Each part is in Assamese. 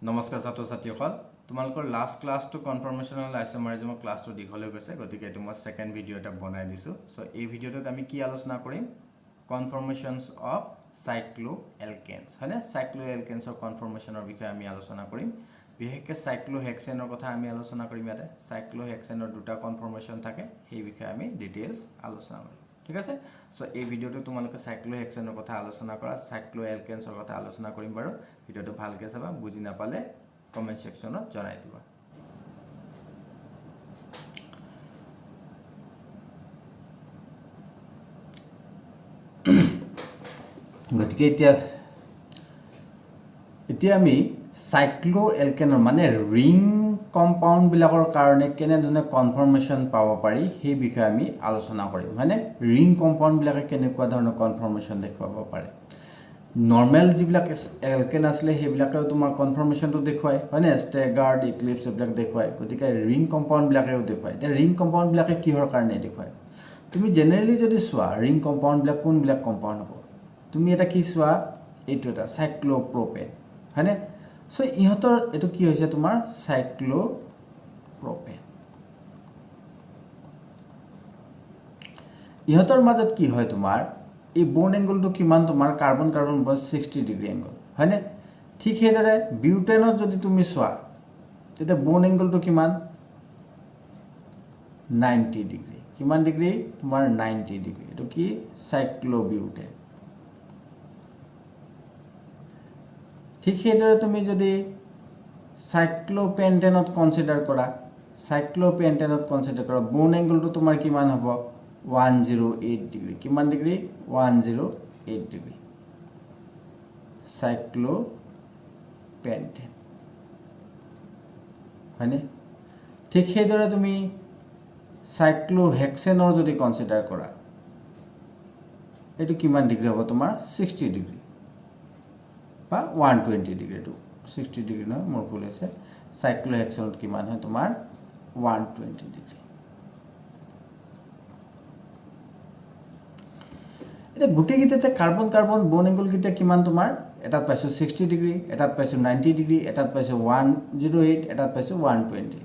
নমস্কাৰ ছাত্ৰ ছাত্ৰীসকল তোমালোকৰ লাষ্ট ক্লাছটো কনফাৰ্মেশ্যনেল আইচোমাৰিজমৰ ক্লাছটো দীঘল হৈ গৈছে গতিকে এইটো মই সেকেন্ড ভিডিও এটা বনাই দিছো সো এই ভিডিওটোত আমি কি আলোচনা কৰিম কনফাৰ্মেশ্যনছ অফ সাইক্লোএলকেনছ হয়নে সাইক্লোএলকেনছৰ কনফাৰ্মেশ্যনৰ বিষয়ে আমি আলোচনা কৰিম বিশেষকৈ সাইক্লোহেক্সেনৰ কথা আমি আলোচনা কৰিম ইয়াতে সাইক্লোহেক্সেনৰ দুটা কনফাৰ্মেশ্যন থাকে সেই বিষয়ে আমি ডিটেইলছ আলোচনা কৰিম ঠিক আছে সো এই ভিডিওটো তোমালোকে সাইক্লোহেক্সেনৰ কথা আলোচনা কৰা সাইক্লোএলকেনছৰ কথা আলোচনা কৰিম বাৰু ভিডিওটো ভালকৈ চাবা বুজি নাপালে কমেন্ট সেকশনত জনাই দিবা গতিকে এতিয়া আমি সাইক্লোএলকেনৰ মানে ৰিং কম্পাউণ্ড বিলাকৰ কাৰণে কেনে ধৰণে কনফাৰ্মেশ্যন পাব পাৰি সেই বিষয়ে আমি আলোচনা কৰিম মানে ৰিং কম্পাউণ্ড বিলাকে কেনেকুৱা ধৰণৰ কনফাৰ্মেশ্যন দেখুৱাব পাৰে নৰ্মেল যিবিলাক এলকেন আছিলে সেইবিলাকেও তোমাৰ কনফাৰ্মেশ্যনটো দেখুৱায় হয়নে ষ্টেগাৰ্ড ইক্লিপছ এইবিলাক দেখুৱায় গতিকে ৰিং কম্পাউণ্ড বিলাকেও দেখুৱায় এতিয়া ৰিং কম্পাউণ্ড বিলাকে কিহৰ কাৰণে দেখুৱায় তুমি জেনেৰেলি যদি চোৱা ৰিং কম্পাউণ্ড বিলাক কোনবিলাক কম্পাউণ্ড হ'ব তুমি এটা কি চোৱা এইটো এটা সাইক্লোপ্ৰপেন হয়নে সো ইহঁতৰ এটো কি হৈছে তোমাৰ সাইক্লোপ্ৰপেন ইহঁতৰ মাজত কি হয় তোমাৰ এই বন্ড এংগলটো কিমান তোমাৰ carbon carbon bond 60 degree angle হয়নে ঠিক হেদৰে বিউটেনত যদি তুমি চোৱা তেতে বন্ড এংগলটো কিমান 90 ডিগ্ৰী কিমান ডিগ্ৰী তোমাৰ 90 ডিগ্ৰী এটো কি সাইক্লোবিউটেন ঠিক হেদৰে তুমি যদি সাইক্লোপেন্টেনত কনসিডাৰ কৰা বন্ড এংগলটো তোমাৰ কিমান হ'ব 108 ডিগ্ৰী কিমান ডিগ্ৰী 108 ডিগ্ৰী সাইক্লোপেন্টেন হয়নে ঠিক হেদৰে তুমি সাইক্লোহেক্সেনৰ যদি কনসিডাৰ কৰা এটো কিমান ডিগ্ৰী হ'ব তোমাৰ 60 ডিগ্ৰী বা 120 ডিগ্ৰী টু 60 ডিগ্ৰী নহয় মোৰ ভুল হৈছে সাইক্লোহেক্সেনত কিমান হয় তোমাৰ 120 ডিগ্ৰী এটা গুটি গিটাতে কাৰ্বন কাৰ্বন বন্ড এংগল গিটা কিমান তোমাৰ এটাত পাইছো 60 ডিগ্ৰী এটাত পাইছো 90 ডিগ্ৰী এটাত পাইছো 108 এটাত পাইছো 120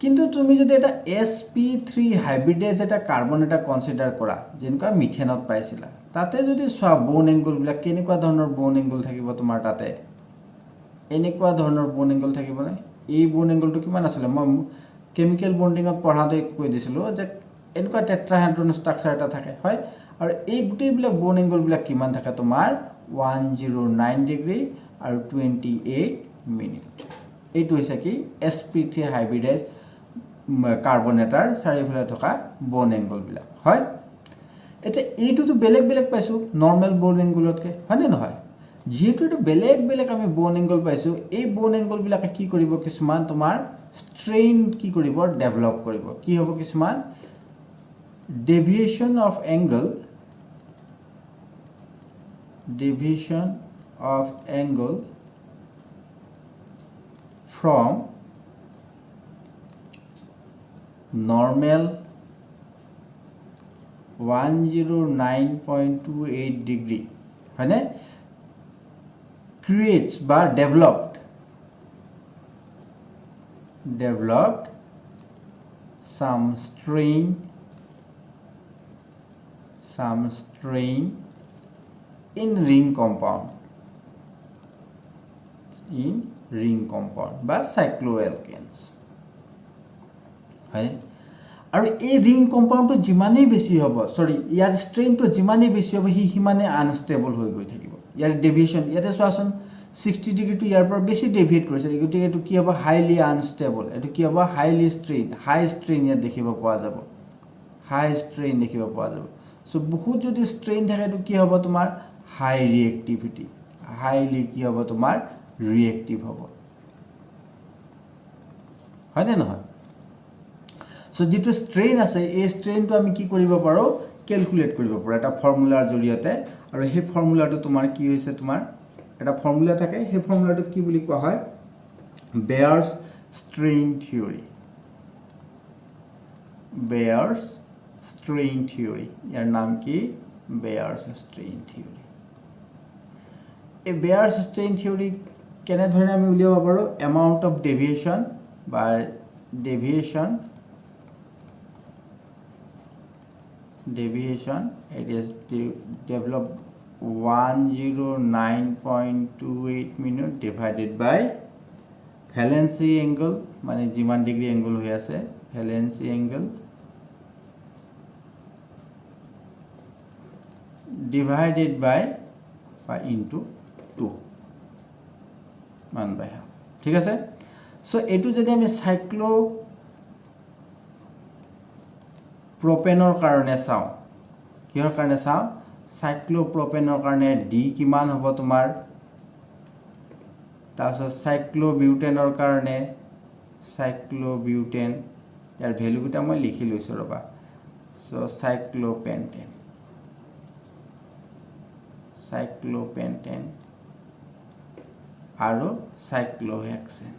কিন্তু তুমি যদি এটা sp3 হাইব্ৰিডেজ এটা কাৰ্বন এটা কনসিডাৰ কৰা যেনকা মিথেনত পাইছিলা তাতে যদি সোৱা বন্ড এংগল বিলাক কেনেকুৱা ধৰণৰ বন্ড এংগল থাকিব তোমাৰ তাতে এনেকুৱা ধৰণৰ বন্ড এংগল থাকিব না এই বন্ড এংগলটো কিমান আছিল মই কেমিক্যাল বন্ডিংত পঢ়াতে কৈ দিছিলো যে এনেকুৱা টেট্ৰাহেড্ৰন ষ্ট্ৰাকচাৰ এটা থাকে হয় আৰু এই গুটেই বিলাক বন্ড এংগল বিলাক কিমান থাকে তোমাৰ 109 ডিগ্ৰী আৰু 28 মিনিট এইটো হৈছে কি sp3 হাইব্ৰিডাইজ কাৰ্বন এটাৰ চাৰিফালে থকা বন্ড এংগল বিলাক হয় এটা এইটো তো বেলেগ বেলেগ পাইছো নরমাল বন্ড এংগলতকে হয় না নহয় যেহেতু এটা বেলেগ বেলেগ আমি বন্ড এংগল পাইছো এই বন্ড এংগল বিলাকে কি কৰিব কিছুমান তোমাৰ স্ট্ৰেইন কি কৰিব ডেভেলপ কৰিব কি হ'ব কিছুমান deviation of angle from normal 109.28 degree হয়নে creates বা developed some strain in ring compound বা cycloalkanes হয় আৰু এই ring compound to যিমানে বেছি হ'ব সৰি ইয়াৰ strain to যিমানে বেছি হ'ব হি হিমানে আনস্টেবল হৈ গৈ থাকিব ইয়াৰ ডেভিয়েশন ইয়াতে সোৱাচোন 60 ডিগ্ৰী টু ইয়াৰ পৰা বেছি ডেভিয়েট কৰিছে গতিকে এটো কি হ'ব হাইলি আনস্টেবল এটো কি হ'ব হাইলি স্ট্ৰেইন হাই স্ট্ৰেইন ইয়াত দেখিব পোৱা যাব হাই স্ট্ৰেইন দেখিব পোৱা যাব সো বহুত যদি স্ট্ৰেইন থাকে এটো কি হ'ব তোমাৰ হাই ৰিএক্টিভিটি হাইলি কি হ'ব তোমাৰ ৰিএক্টিভ হ'ব হয় না নহয় সো যেটো স্ট্ৰেইন আছে এই স্ট্ৰেইনটো আমি কি কৰিব পাৰো ক্যালকুলেট কৰিব পাৰো এটা ফৰ্মুলাৰ জৰিয়তে আৰু সেই ফৰ্মুলাটো তোমাৰ কি হৈছে তোমাৰ এটা ফৰ্মুলা থাকে সেই ফৰ্মুলাটো কি বুলি কোৱা হয় বেয়াৰ্স স্ট্ৰেইন থিওৰি বেয়াৰ্স স্ট্ৰেইন থিওৰি ইয়াৰ নাম কি Bayer's strain theory. A Bayer's strain theory কেনেধৰণে আমি উলিয়াব পাৰোঁ এমাউণ্ট অফ ডেভিয়েশ্যন বা ডেভিয়েশ্যন it is developed 109.28 minute divided by valency angle মানে যিমান ডিগ্ৰী এংগল হৈ আছে valency angle divided by into 2 1 by half ঠিক আছে সো এটো যদি আমি সাইক্লো প্ৰপেনৰ কাৰণে চাওঁ কিহৰ কাৰণে চাওঁ সাইক্লোপ্ৰপেনৰ কাৰণে ডি কিমান হ'ব তোমাৰ তাৰপিছত সাইক্লোবিউটেনৰ কাৰণে সাইক্লোবিউটেন ইয়াৰ ভ্যালু কিটা মই লিখি লৈছো ৰবা সো সাইক্লোপেন্টেন আৰু সাইক্লোহেক্সেন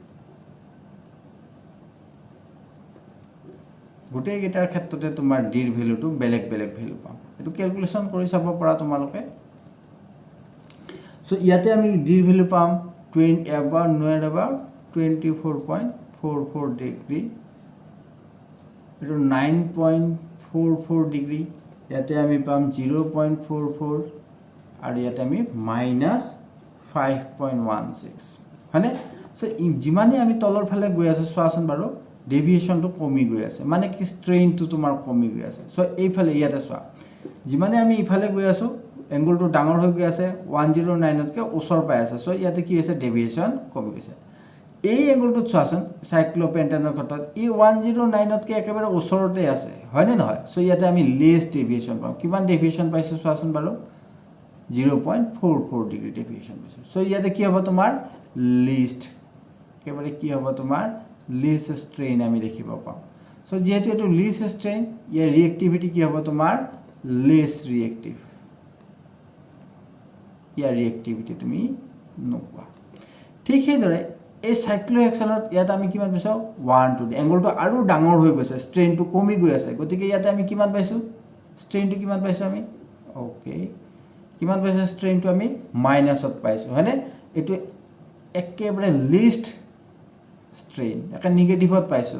গোটেই গিটাৰ ক্ষেত্ৰতে তোমাৰ ডিৰ ভ্যালুটো বেলেগ বেলেগ ভ্যালু পাম এটো ক্যালকুলেশন কৰি চাব পৰা তোমালোকে সো ইয়াতে আমি ডিৰ ভ্যালু পাম 20 about near about 24.44 degree এটো 9.44 degree ইয়াতে আমি পাম 0.44 আৰু ইয়াতে আমি -5.16 হয়নে সো যিমানে আমি তলৰ ফালে গৈ আছো চোৱাচোন বাৰু ডেভিয়েশন তো কমি গৈ আছে মানে কি স্ট্ৰেইন তো তোমাৰ কমি গৈ আছে সো এই ফালে ইয়াতে চোৱা যিমানে আমি ইফালে গৈ আছো এংগল তো ডাঙৰ হৈ গৈ আছে 109 তকে ওচৰ পাই আছে সো ইয়াতে কি হৈছে ডেভিয়েশন কমি গৈছে এই এংগল তো চোৱাচোন সাইক্লোপেন্টেনৰ ক্ষেত্ৰত এই 109 তকে একেবাৰে ওচৰতে আছে হয়নে নহয় সো ইয়াতে আমি লেস ডেভিয়েশন পাম কিমান ডেভিয়েশন পাইছো চোৱাচোন বাৰু 0.44 ডিগ্ৰী ডেভিয়েশন পাইছো সো ইয়াতে কি হ'ব তোমাৰ লিস্ট একেবাৰে কি হ'ব তোমাৰ least strain আমি দেখিব পাম সো যেহেতু এটো least strain ইয়াৰ ৰিএক্টিভিটি কি হ'ব তোমাৰ less reactive ইয়াৰ ৰিএক্টিভিটি তুমি নোপোৱা ঠিক হেদৰে এই সাইক্লোহেক্সেনত ইয়াত আমি কিমান পাইছো 1 2 এংগলটো আৰু ডাঙৰ হৈ গৈছে স্ট্ৰেইনটো কমি গৈ আছে গতিকে ইয়াতে আমি কিমান পাইছো স্ট্ৰেইনটো কিমান পাইছো আমি ওকে কিমান পাইছো স্ট্ৰেইনটো আমি মাইনাসত পাইছো হয়নে এটো একেবাৰে লিস্ট strain একটা নেগেটিভত পাইছো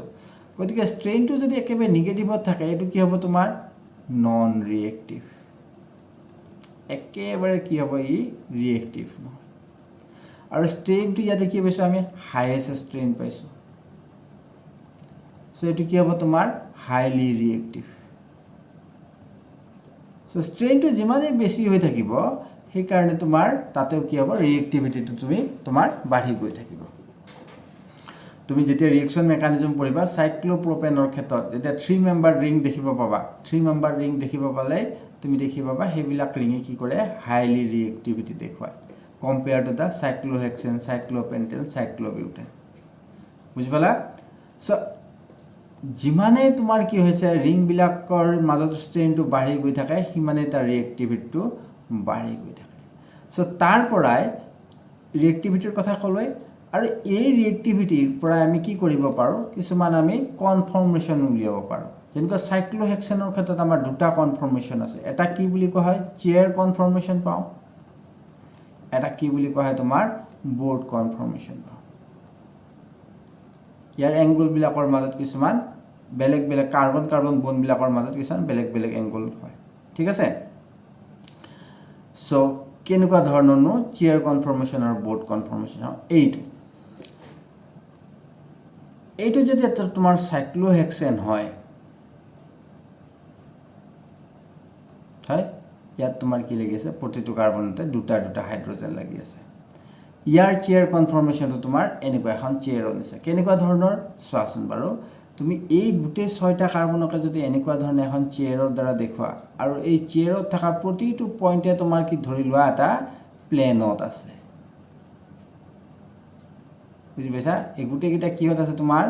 গতিকে স্ট্ৰেইনটো যদি একেবাৰে নেগেটিভত থাকে এটো কি হ'ব তোমাৰ নন ৰিএক্টিভ একেবাৰে কি হ'ব ই ৰিএক্টিভ নহয় আৰু স্ট্ৰেইনটো ইয়াতে কি পাইছো আমি হাইয়েস্ট স্ট্ৰেইন পাইছো সো এটো কি হ'ব তোমাৰ হাইলি ৰিএক্টিভ সো স্ট্ৰেইনটো যিমানে বেছি হৈ থাকিব সেই কাৰণে তোমাৰ তাতেও কি হ'ব ৰিএক্টিভিটিটো তুমি তোমাৰ বাঢ়ি গৈ থাকিব তুমি যেতিয়া ৰিঅ্যাকশন মেকানিজম পঢ়িবা সাইক্লোপ্ৰপেনৰ ক্ষেত্ৰত যেতিয়া 3 মেম্বাৰ ৰিং দেখিব পাবা 3 মেম্বাৰ ৰিং দেখিব পালে তুমি দেখিব পাবা হেবিলাক ৰিঙে কি কৰে হাইলি ৰিএক্টিভিটি দেখুৱায় compare to the cyclohexane cyclopentane cyclobutane বুজিপালা সো যিমানে তোমাৰ কি হৈছে ৰিং বিলাকৰ মাজত স্ট্ৰেইনটো বাঢ়ি গৈ থাকে হিমানে তাৰ ৰিএক্টিভিটিটো বাঢ়ি গৈ থাকে সো তাৰ পৰাই ৰিএক্টিভিটিৰ কথা কলৈ আৰু এই ৰিএক্টিভিটিৰ পৰা আমি কি কৰিব পাৰো কিছুমান আমি কনফৰ্মেশন উলিয়াব পাৰো যেনেকৈ সাইক্লোহেক্সেনৰ ক্ষেত্ৰত আমাৰ দুটা কনফৰ্মেশন আছে এটা কি বুলি কোৱা হয় চেয়াৰ কনফৰ্মেশন পাও এটা কি বুলি কোৱা হয় তোমাৰ বোৰ্ড কনফৰ্মেশন পাও ইয়াৰ এংগল বিলাকৰ মাজত কিছুমান বেলেগ বেলেগ কাৰ্বন কাৰ্বন বন বিলাকৰ মাজত কিছুমান বেলেগ বেলেগ এংগল হয় ঠিক আছে সো কেনেকুৱা ধৰণৰ নো চেয়াৰ কনফৰ্মেশন আৰু বোৰ্ড কনফৰ্মেশন এইটো যদি এটা তোমাৰ সাইক্লোহেক্সেন হয় ইয়াত তোমাৰ কি লাগি আছে প্ৰতিটো কাৰ্বনতে দুটা দুটা হাইড্ৰোজেন লাগি আছে ইয়াৰ চেয়াৰ কনফৰ্মেশনটো তোমাৰ এনেকুৱা এখন চেয়াৰৰ নিচিনা কেনেকুৱা ধৰণৰ চোৱাচোন বাৰু তুমি এই গোটেই 6টা কাৰ্বনকে যদি এনেকুৱা ধৰণে এখন চেয়াৰৰ দ্বাৰা দেখুৱা আৰু এই চেয়াৰত থকা প্ৰতিটো পইণ্টে তোমাৰ কি ধৰি লোৱা এটা প্লেনত আছে বুজি পাইছা এই গোটেই কিটা কিহত আছে তোমাৰ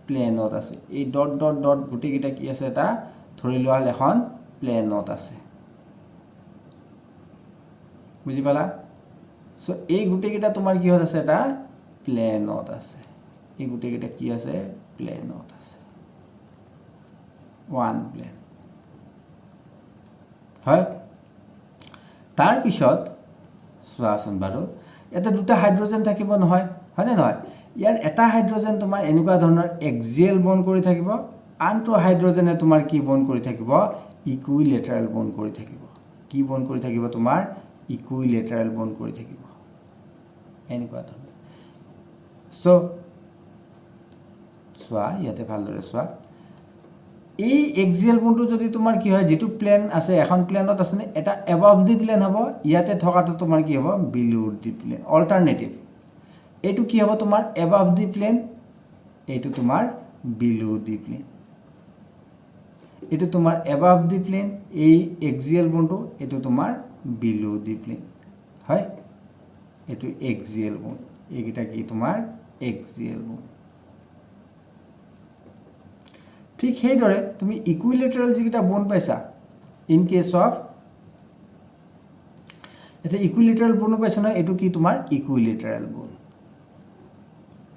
প্লেনত আছে এই ডট ডট ডট গোটেই কিটা কি আছে এটা ধৰি লোৱা এখন প্লেনত আছে বুজি পালা সো এই গোটেই কিটা তোমাৰ কিহত আছে এটা প্লেনত আছে এই গোটেই কিটা কি আছে প্লেনত আছে ওয়ান প্লেন হয় তাৰ পিছত চোৱাচোন বাৰু ইয়াতে দুটা হাইড্ৰোজেন থাকিব নহয় হয়নে নহয় ইয়াৰ এটা হাইড্ৰোজেন তোমাৰ এনেকুৱা ধৰণৰ এক্সিয়েল বন্ড কৰি থাকিব আনটো হাইড্ৰোজেনে তোমাৰ কি বন্ড কৰি থাকিব ইকুইলেটাৰেল বন্ড কৰি থাকিব কি বন্ড কৰি থাকিব তোমাৰ ইকুইলেটাৰেল বন্ড কৰি থাকিব এনেকুৱা ধৰণৰ সো সোৱা ইয়াতে ভালদৰে সোৱা এই এক্সিয়েল বন্ডটো যদি তোমাৰ কি হয় যেটো প্লেন আছে এখন প্লেনত আছে নে এটা এবাভ দি প্লেন হ'ব ইয়াতে থকাটো তোমাৰ কি হ'ব বিলো দি প্লেন অল্টাৰনেটিভ এইটো কি হ'ব তোমাৰ এবাভ দি প্লেন এইটো তোমাৰ বিলো দি প্লেন এইটো তোমাৰ এবাভ দি প্লেন এই এক্সিয়েল বন্ডটো এইটো তোমাৰ বিলো দি প্লেন হয় এইটো এক্সিয়েল বন্ড এইটা কি তোমাৰ এক্সিয়েল বন্ড ঠিক সেইদৰে তুমি ইকুইলেটাৰেল যিটা বন্ড পাইছা ইন কেস অফ এটা ইকুইলেটাৰেল বন্ড পাইছা না এটো কি তোমাৰ ইকুইলেটাৰেল বন্ড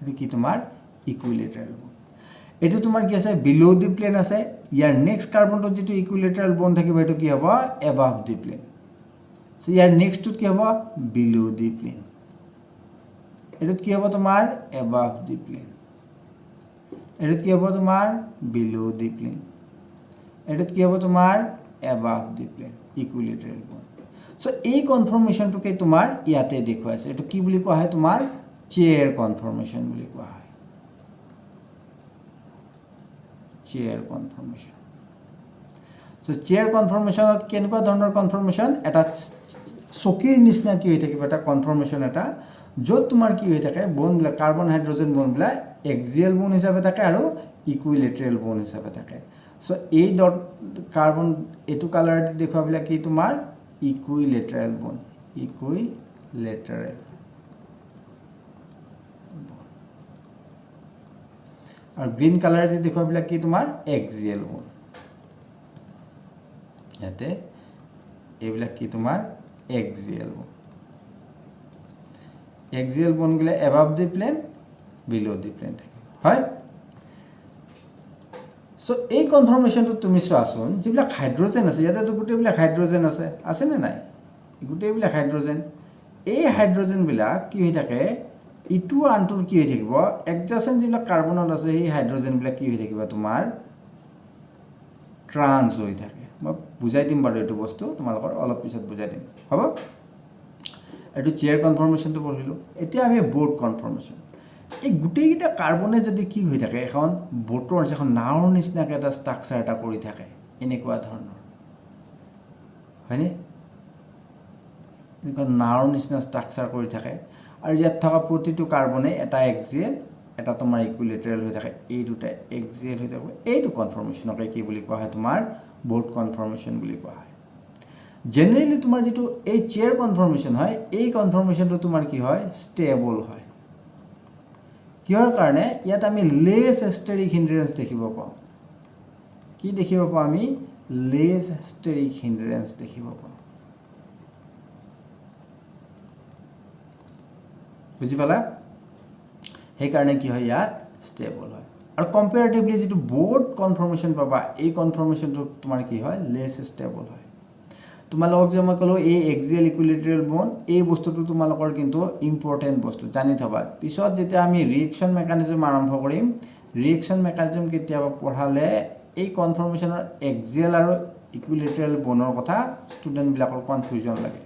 এটো কি তোমাৰ ইকুইলেটাৰেল বন্ড এটো তোমাৰ কি আছে বিলো দি প্লেন আছে ইয়াৰ নেক্সট কাৰ্বনটো যেটো ইকুইলেটাৰেল বন্ড থাকিব এটো কি হ'ব এবাভ দি প্লেন সো ইয়াৰ নেক্সটটো কি হ'ব বিলো দি প্লেন এটো কি হ'ব তোমাৰ এবাভ দি প্লেন এটো কি হ'ব তোমাৰ বিলো দি প্লেন এটো কি হ'ব তোমাৰ above the plan equilateral bond so এই কনফৰ্মেশনটোকে তোমাৰ ইয়াতে দেখুৱাইছে এটো কি বুলি কোৱা হয় তোমাৰ চেয়াৰ কনফৰ্মেশন বুলি কোৱা হয় চেয়াৰ কনফৰ্মেশন সো চেয়াৰ কনফৰ্মেশনত কেনেকুৱা ধৰণৰ কনফৰ্মেশন এটা চকিৰ নিচিনা কি হৈ থাকিব এটা কনফৰ্মেশন এটা য'ত তোমাৰ কি হৈ থাকে বন্ডবিলাক কাৰ্বন হাইড্ৰোজেন বন্ডবিলাক এক্সিয়েল বন্ড হিচাপে থাকে আৰু ইকুইলেটাৰেল বন্ড হিচাপে থাকে সো এই ডট কাৰ্বন এটো কালাৰ দেখুৱাবিলাক কি তোমাৰ ইকুইলেটাৰেল বন্ড ইকুইলেটাৰেল আৰু গ্ৰীন কালাৰ দেখুৱাবিলাক কি তোমাৰ এক্সিয়েল বন্ড ইয়াতে এইবিলাক কি তোমাৰ এক্সিয়েল বন্ড এক্সিয়েল বন্ড গলে above the plane below the plan থাকে হয় সো এই কনফৰ্মেশনটো তুমি চোৱাচোন যিবিলাক হাইড্ৰোজেন আছে ইয়াতে গোটেইবিলাক হাইড্ৰোজেন আছে নে নাই গোটেইবিলাক হাইড্ৰোজেন এই হাইড্ৰোজেন বিলাক কি হৈ থাকে ইটো আনটোৰ কি হৈ থাকিব এডজাসেন্ট যিবিলাক কাৰ্বনত আছে এই হাইড্ৰোজেন বিলাক কি হৈ থাকিব তোমাৰ ট্ৰান্স হৈ থাকে মই বুজাই দিম বাৰু এটো বস্তু তোমালোকৰ অলপ পিছত বুজাই দিম হ'ব এটো চেয়াৰ কনফৰ্মেশনটো পঢ়িলো এতিয়া আমি বোৰ্ড কনফৰ্মেশন এই গুটেইটা কাৰ্বনে যদি কি হৈ থাকে এখন বোটৰ এখন নাওৰ নিচিনাকে এটা ষ্ট্ৰাকচাৰ এটা কৰি থাকে এনেকুৱা ধৰণৰ হয়নে এনেকুৱা নাওৰ নিচিনা ষ্ট্ৰাকচাৰ কৰি থাকে আৰু ইয়াত থকা প্ৰতিটো কাৰ্বনে এটা এক্সিয়েল এটা তোমাৰ ইকুইলেটাৰেল হৈ থাকে এই দুটা এক্সিয়েল হৈ থাকে এইটো কনফৰ্মেশনকে কি বুলি কোৱা হয় তোমাৰ বোৰ্ড কনফৰ্মেশন বুলি কোৱা হয় জেনাৰেলি তোমাৰ যেটো এই চেয়াৰ কনফৰ্মেশন হয় এই কনফৰ্মেশনটো তোমাৰ কি হয় ষ্টেবল হয় কিহৰ কাৰণে ইয়াত আমি লেস ষ্টেৰিক হিন্ড্ৰেন্স দেখিব পাওঁ কি দেখিব পাওঁ আমি লেস ষ্টেৰিক হিন্ড্ৰেন্স দেখিব পাওঁ বুজি পালা সেই কাৰণে কি হয় ইয়াত ষ্টেবল হয় আৰু কম্পাৰেটিভলি যেটো বোৰ্ড কনফৰ্মেশন পাবা এই কনফৰ্মেশনটো তোমাৰ কি হয় লেস ষ্টেবল হয় তোমালোকক যে মই কলো এই এক্সিয়েল ইকুইলেটাৰেল বন্ড এই বস্তুটো তোমালোকৰ কিন্তু ইম্পৰ্টেন্ট বস্তু জানি থবা পিছত যেতিয়া আমি ৰিঅ্যাকশন মেকানিজম আৰম্ভ কৰিম ৰিঅ্যাকশন মেকানিজম কেতিয়াবা পঢ়ালে এই কনফৰ্মেশনৰ এক্সিয়েল আৰু ইকুইলেটাৰেল বন্ডৰ কথা ষ্টুডেন্ট বিলাকৰ কনফিউজন লাগে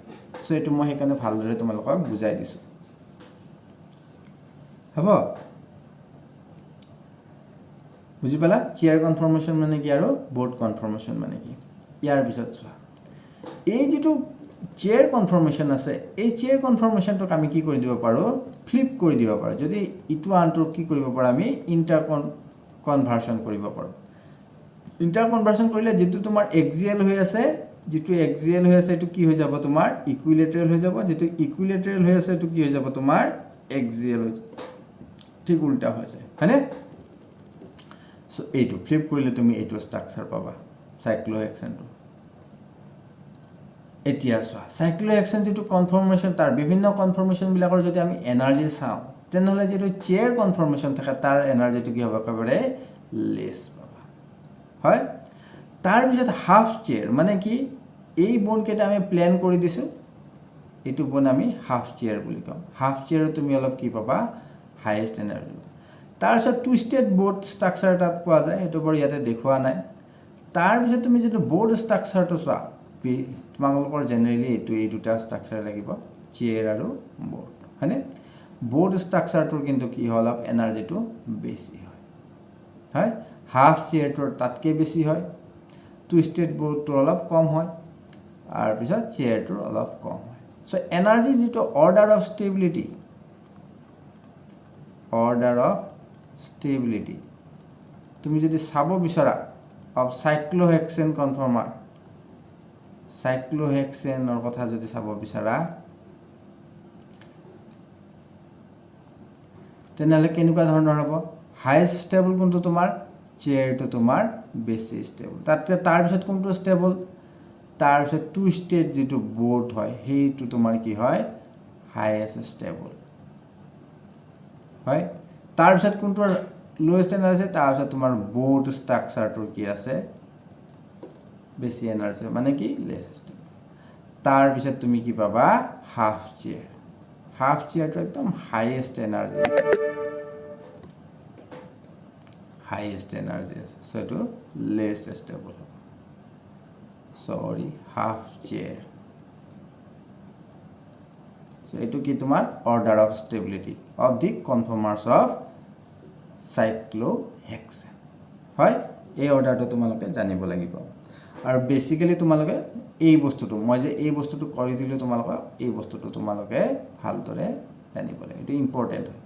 সো এটো মই হেকানে ভালদৰে তোমালোকক বুজাই দিছো হ'ব বুজি পালা চেয়াৰ কনফৰ্মেশন মানে কি আৰু বোৰ্ড কনফৰ্মেশন মানে কি ইয়াৰ পিছত চোৱা এই যেটো চেয়াৰ কনফৰ্মেশন আছে এই চেয়াৰ কনফৰ্মেশনটোক আমি কি কৰি দিব পাৰো ফ্লিপ কৰি দিব পাৰো যদি ইটো আনটো কি কৰিব পাৰো আমি ইন্টাৰ কনভাৰ্সন কৰিব পাৰো ইন্টাৰ কনভাৰ্সন কৰিলে যেটো তোমাৰ এক্সিয়েল হৈ আছে যেটো এক্সিয়েল হৈ আছে এটো কি হৈ যাব তোমাৰ ইকুইলেটাৰেল হৈ যাব যেটো ইকুইলেটাৰেল হৈ আছে এটো কি হৈ যাব তোমাৰ এক্সিয়েল হৈ যাব ঠিক উল্টা হৈ যায় হয়নে সো এইটো ফ্লিপ কৰিলে তুমি এইটো ষ্ট্ৰাকচাৰ পাবা সাইক্লোহেক্সেনটো এতিয়া চোৱা সাইক্লোহেক্সেন যেটো কনফৰ্মেশন তাৰ বিভিন্ন কনফৰ্মেশন বিলাকৰ যদি আমি এনাৰ্জি চাও তেনেহলে যেটো চেয়াৰ কনফৰ্মেশন থাকে তাৰ এনাৰ্জিটো কি হ'ব একেবাৰে লেস পাবা হয় তাৰ পিছত হাফ চেয়াৰ মানে কি এই বন্ড কেটা আমি প্ল্যান কৰি দিছো এইটো বন আমি হাফ চেয়াৰ বুলি কওঁ হাফ চেয়াৰত তুমি অলপ কি পাবা হাইয়েষ্ট এনাৰ্জি তাৰপিছত টুইষ্টেড বোৰ্ড ষ্ট্ৰাকচাৰ তাত পোৱা যায় সেইটো বৰ ইয়াতে দেখুওৱা নাই তাৰপিছত তুমি যদি বোৰ্ড ষ্ট্ৰাকচাৰটো চোৱা তোমালোকৰ জেনেৰেলি এই দুটা ষ্ট্ৰাকচাৰ লাগিব চেয়াৰ আৰু বোৰ্ড হয়নে বোৰ্ড ষ্ট্ৰাকচাৰটোৰ কিন্তু কি হয় অলপ এনাৰ্জিটো বেছি হয় হাফ চেয়াৰটোৰ তাতকৈ বেছি হয় টুইষ্টেড বোৰ্ডটোৰ অলপ কম হয় আৰু পিছত চেয়াৰটোৰ অলপ কম হয় সো এনাৰ্জি যেটো অৰ্ডাৰ অফ ষ্টেবিলিটি তুমি যদি চাব বিচৰা অফ সাইক্লোহেক্সেন কনফৰ্মাৰ সাইক্লোহেক্সেনৰ কথা যদি চাব বিচৰা তেনেহলে কেনেকুৱা ধৰণৰ হ'ব হাইয়েষ্ট ষ্টেবল কোনটো তোমাৰ চেয়াৰটো তোমাৰ বেছি ষ্টেবল তাতকৈ তাৰপিছত কোনটো ষ্টেবল তাৰপিছত টু ষ্টেট যেটো বোৰ্ড হয় সেইটো তোমাৰ কি হয় হাইয়েষ্ট ষ্টেবল হয় তাৰপিছত কোনটো লোৱেষ্ট এনাৰ্জি তাৰপিছত তোমাৰ বোৰ্ড ষ্ট্ৰাকচাৰটোৰ কি আছে বেছি এনাৰ্জি মানে কি লেছ ষ্টেবল তাৰপিছত তুমি কি পাবা হাফ চেয়াৰটো একদম হাইয়েষ্ট এনাৰ্জি আছে সো এটো less stable sorry half chair so এটো কি তোমাৰ order of stability of the conformers of cyclohexane হয় এই অৰ্ডাৰটো তোমালোকে জানিব লাগিব আৰু বেসিক্যালি তোমালোকে এই বস্তুটো মই যে এই বস্তুটো কৰি দিলো তোমালোকে এই বস্তুটো তোমালোকে ভালদৰে জানিব লাগিব এটো ইম্পৰ্টেন্ট হয়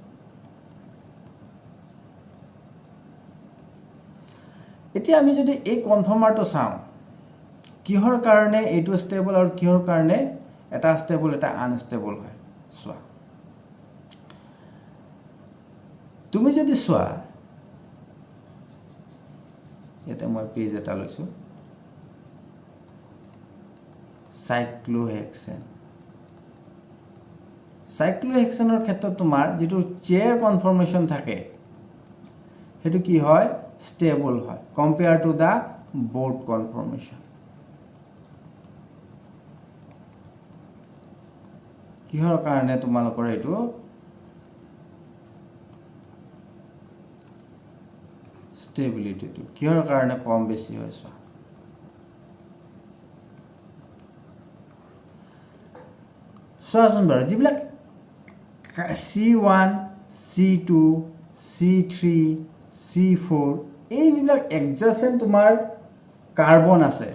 এতিয়া আমি যদি এই কনফৰ্মাৰটো চাওঁ কিহৰ কাৰণে এইটো ষ্টেবল আৰু কিহৰ কাৰণে এটা ষ্টেবল এটা আনষ্টেবল হয় চোৱা তুমি যদি চোৱা এটা মই পেজ এটা লৈছো সাইক্লোহেক্সেনৰ ক্ষেত্ৰত তোমাৰ যেটো চেয়াৰ কনফৰ্মেশন থাকে হেতু কি হয় stable হয় compared to the board conformation কিহৰ কাৰণে তোমালোকৰ এটো stability টো কিহৰ কাৰণে কম বেছি হৈছে সোৱাচোন বাৰু যিবিলাক C1 C2 C3 C4 এই যিবিলাক adjacent তোমাৰ কাৰ্বন আছে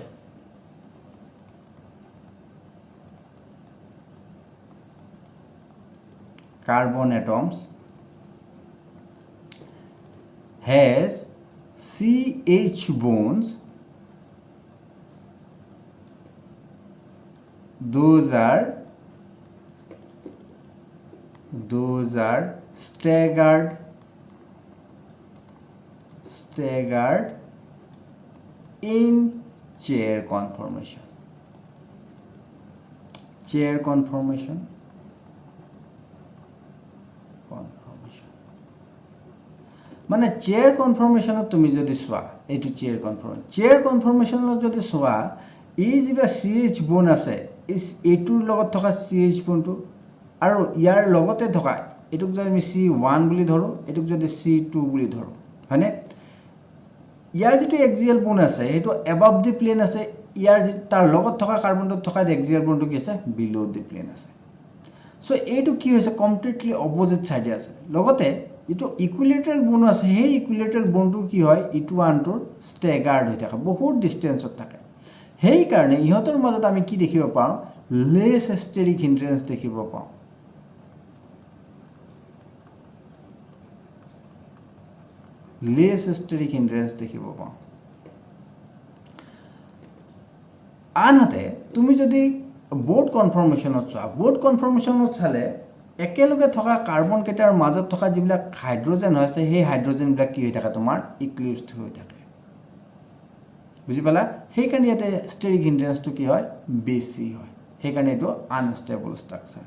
carbon atoms has CH bonds those are staggered in chair conformation মানে চেয়াৰ কনফৰ্মেশনত তুমি যদি সোৱা এটো চেয়াৰ কনফৰ্মেশনত যদি সোৱা এই যিবা CH বন আছে এটোৰ লগত থকা CH বনটো আৰু ইয়াৰ লগতে থকা এটুক যদি আমি C1 বুলি ধৰো এটুক যদি C2 বুলি ধৰো হয়নে ইয়াৰ যেটো এক্সিয়াল বন আছে এটো above the plane আছে ইয়াৰ তাৰ লগত থকা কাৰ্বনটো থকা এক্সিয়াল বনটো কি আছে below the plane আছে সো এইটো কি হৈছে কমপ্লিটলি অপোজিট সাইডে আছে লগতে এটো ইকুইলেটাৰাল বন আছে সেই ইকুইলেটাৰাল বনটো কি হয় ইটো আনটোৰ স্ট্যাগাৰ্ড হৈ থাকে বহুত ডিসটেন্সত থাকে সেই কাৰণে ইহতৰ মাজত আমি কি দেখিব পাওঁ লেস স্টেৰিক হিন্ড্ৰেন্স দেখিব পাওঁ দেখিব পাওঁ আনহাতে তুমি যদি বোৰ্ড কনফৰ্মেশনত চালে একেলগে থকা কাৰ্বন কেটাৰ মাজত থকা যিবিলাক হাইড্ৰোজেন হৈছে সেই হাইড্ৰোজেন বিলাক কি হৈ থাকে তোমাৰ ইক্লিপ্সড হৈ থাকে বুজি পালা সেই কাৰণে ইয়াতে স্টেৰিক হিন্ড্ৰেন্সটো কি হয় বেছি হয় সেই কাৰণে এটো আনষ্টেবল ষ্ট্ৰাকচাৰ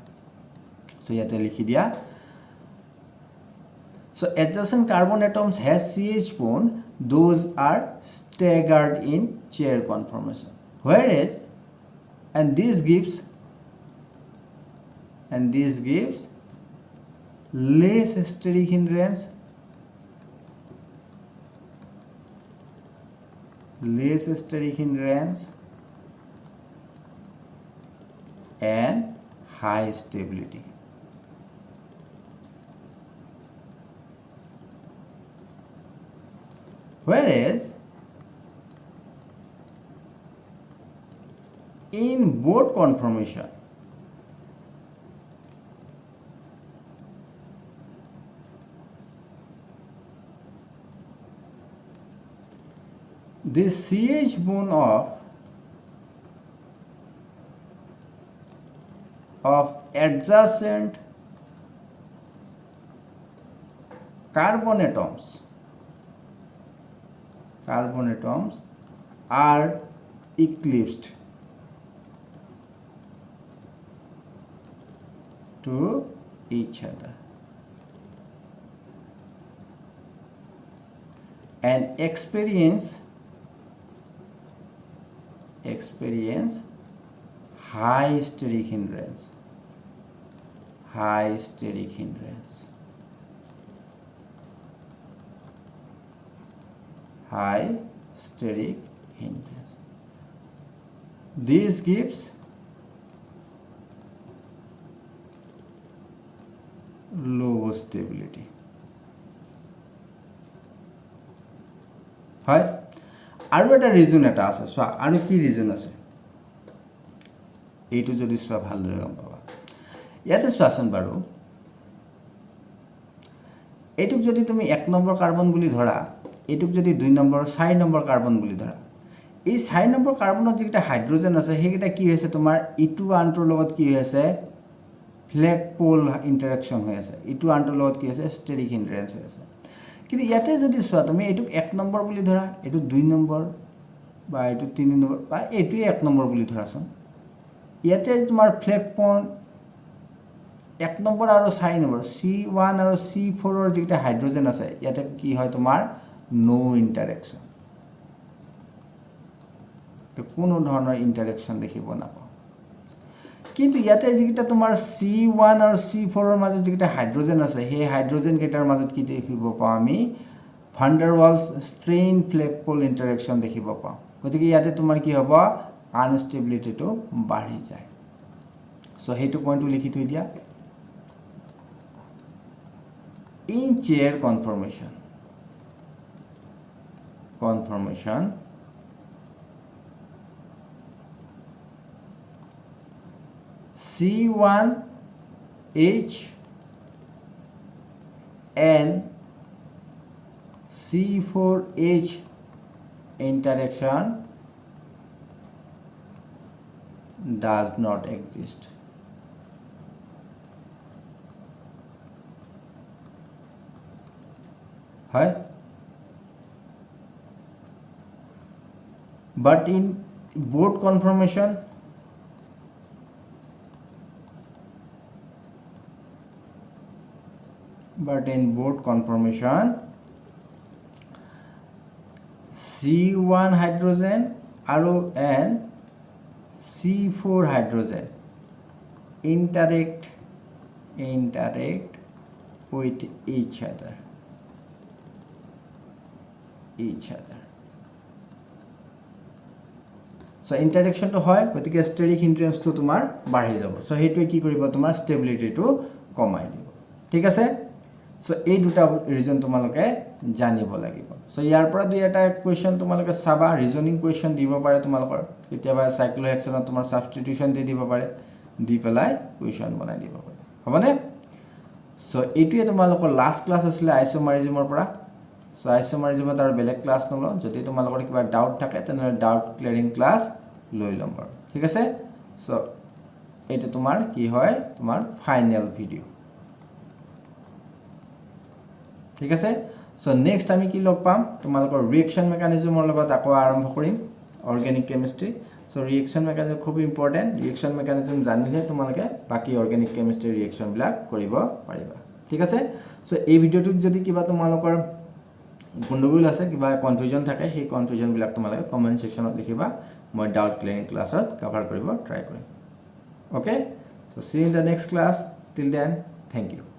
সো ইয়াতে লিখি দিয়া So adjacent carbon atoms has CH bond those are staggered in chair conformation whereas and this gives and this gives less steric hindrance, and high stability. Whereas in board conformation, this CH bone of adjacent carbon atoms are eclipsed to each other and experience high steric hindrance. This gives low stability. হয় আৰু এটা ৰিজন এটা আছে চোৱা আৰু কি ৰিজন আছে এইটো যদি চোৱা ভালদৰে গম পাবা ইয়াতে চোৱাচোন বাৰু এইটোক যদি তুমি 1 নম্বৰ কাৰ্বন বুলি ধৰা এইটোক যদি 2 নম্বৰ 4 নম্বৰ কাৰ্বন বুলি ধৰা এই 4 নম্বৰ কাৰ্বনত যেটা হাইড্ৰোজেন আছে হেকিটা কি হৈছে তোমাৰ ইটু আনটোৰ লগত কি হৈছে ফ্লেগ পোল ইন্টাৰেকশন হৈ আছে ইটু আনটোৰ লগত কি আছে ষ্টেৰিক হিন্ড্ৰেন্স হৈ আছে কিন্তু ইয়াতে যদি চোৱা তুমি এইটোক 1 নম্বৰ বুলি ধৰা এইটো 2 নম্বৰ বা এইটো 3 নম্বৰ বা এইটো 1 নম্বৰ বুলি ধৰাচোন ইয়াতে তোমাৰ ফ্লেগ পোল 1 নম্বৰ আৰু 4 নম্বৰ C1 আৰু C4 ৰ যেটা হাইড্ৰোজেন আছে ইয়াতে কি হয় তোমাৰ নো ইন্টাৰেকশন তো কোনো ধৰণৰ ইন্টাৰেকশন দেখিব নাপাও কিন্তু ইয়াতে যেটা তোমাৰ C1 আৰু C4 ৰ মাজত যেটা হাইড্ৰোজেন আছে হে হাইড্ৰোজেন কেটাৰ মাজত কি দেখিব পাও আমি ভান ডাৰ ওয়ালছ ষ্ট্ৰেইন ফ্লেগ পোল ইন্টাৰেকশন দেখিব পাও গতিকে ইয়াতে তোমাৰ কি হ'ব আনষ্টেবিলিটি তো বাঢ়ি যায় সো হেতু পইণ্টটো লিখি থৈ দিয়া in chair conformation C1H and C4H interaction does not exist. Hi. But in board conformation C1 hydrogen and C4 hydrogen interact with each other. So interaction to hoy gotike steric hindrance to tumar badhi jabo so hetu ki koribo tumar stability to komai dibo thik ase so ei duta reason tumaloke janibo lagibo so yar pora dui eta question tumaloke saba reasoning question dibo pare tumalokor ketiaba cyclohexane tumar substitution de dibo pare di pelai question banai dibo pare hobane so etu e tumalokor last class asile isomerism or pora so isomerism tar belek class nolo jodi tumalokor kiba doubt thake tene doubt clearing class loi lombar thik ase so eta tumar ki hoy tumar final video thik ase so next ami ki log pam tumalokor reaction mechanism or logot ako arambho korim organic chemistry so reaction mechanism খুব important reaction mechanism জানিলে তোমালকে বাকি organic chemistry reaction বিলাক কৰিব পাৰিবা ঠিক আছে so এই ভিডিওটোত যদি কিবা তোমালকৰ গণ্ডগোল আছে কিবা কনফিউজন থাকে সেই কনফিউজন বিলাক তোমালকে কমেন্ট সেকশনত লিখিবা মই ডাউট ক্লিয়াৰিং ক্লাছত কভাৰ কৰিব ট্ৰাই কৰিম okay So see you in the next class. Till then, thank you.